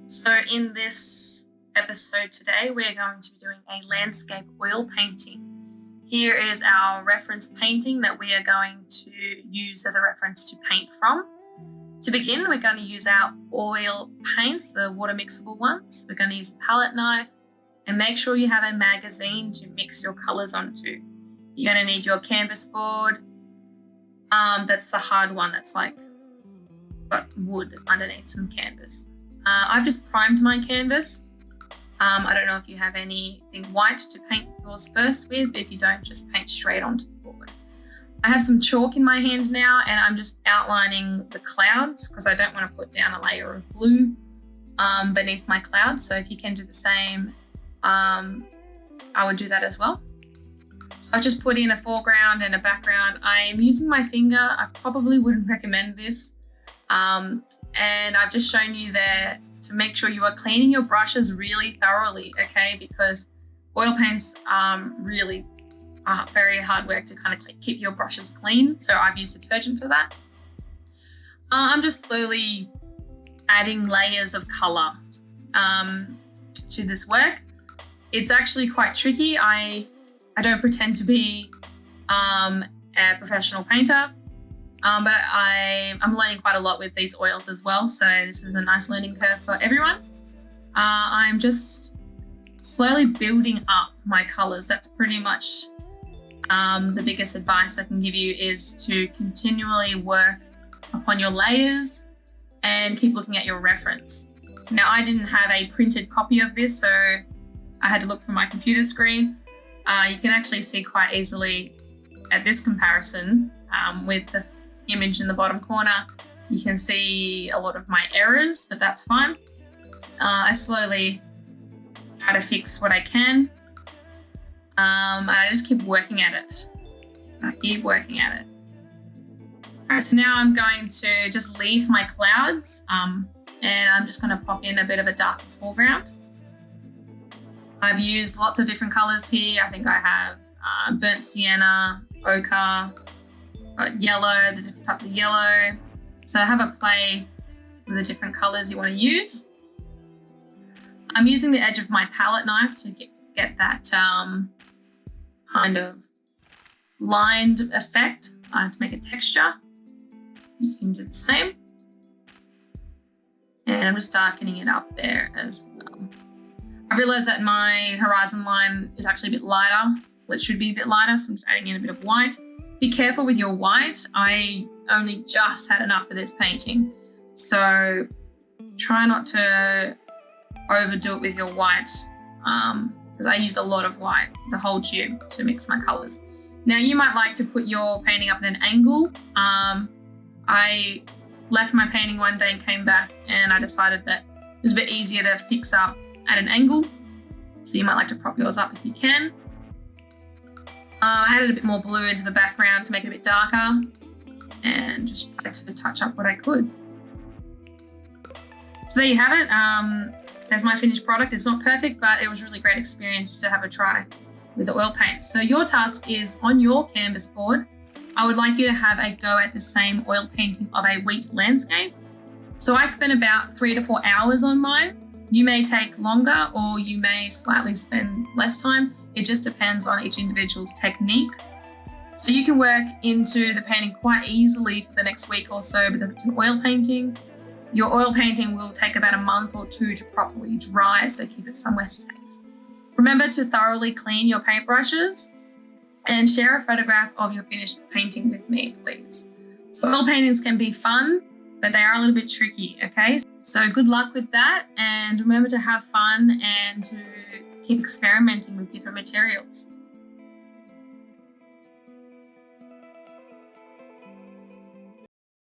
So in this episode today, we're going to be doing a landscape oil painting. Here is our reference painting that we are going to use as a reference to paint from. To begin, we're going to use our oil paints, the water mixable ones. We're going to use a palette knife and make sure you have a magazine to mix your colours onto. You're going to need your canvas board. That's the hard one that's like got wood underneath some canvas. I've just primed my canvas. I don't know if you have anything white to paint yours first with. If you don't, just paint straight onto the board. I have some chalk in my hand now and I'm just outlining the clouds because I don't want to put down a layer of blue beneath my clouds. So if you can do the same, I would do that as well. So I just put in a foreground and a background. I am using my finger. I probably wouldn't recommend this. And I've just shown you there to make sure you are cleaning your brushes really thoroughly, okay? Because oil paints really are very hard work to kind of keep your brushes clean. So I've used detergent for that. I'm just slowly adding layers of color to this work. It's actually quite tricky. I don't pretend to be a professional painter. But I'm learning quite a lot with these oils as well. So this is a nice learning curve for everyone. I'm just slowly building up my colors. That's pretty much the biggest advice I can give you, is to continually work upon your layers and keep looking at your reference. Now, I didn't have a printed copy of this, so I had to look from my computer screen. You can actually see quite easily at this comparison with the image in the bottom corner. You can see a lot of my errors, but that's fine. I slowly try to fix what I can. And I just keep working at it. All right, so now I'm going to just leave my clouds and I'm just going to pop in a bit of a darker foreground. I've used lots of different colors here. I think I have burnt sienna, ochre, yellow, the different types of yellow. So have a play with the different colors you want to use. I'm using the edge of my palette knife to get that kind of lined effect to make a texture. You can do the same. And I'm just darkening it up there as well. I realized that my horizon line is actually a bit lighter. Well, it should be a bit lighter, so I'm just adding in a bit of white. Be careful with your white. I only just had enough for this painting. So try not to overdo it with your white, because I used a lot of white, the whole tube, to mix my colors. Now, you might like to put your painting up at an angle. I left my painting one day and came back and I decided that it was a bit easier to fix up at an angle. So you might like to prop yours up if you can. I added a bit more blue into the background to make it a bit darker and just tried to touch up what I could. So there you have it. There's my finished product. It's not perfect, but it was a really great experience to have a try with the oil paint. So your task is, on your canvas board, I would like you to have a go at the same oil painting of a wheat landscape. So I spent about 3 to 4 hours on mine. You may take longer or you may slightly spend less time. It just depends on each individual's technique. So you can work into the painting quite easily for the next week or so because it's an oil painting. Your oil painting will take about a month or 2 to properly dry, so keep it somewhere safe. Remember to thoroughly clean your paintbrushes and share a photograph of your finished painting with me, please. So oil paintings can be fun, but they are a little bit tricky, okay? So good luck with that, and remember to have fun and to keep experimenting with different materials.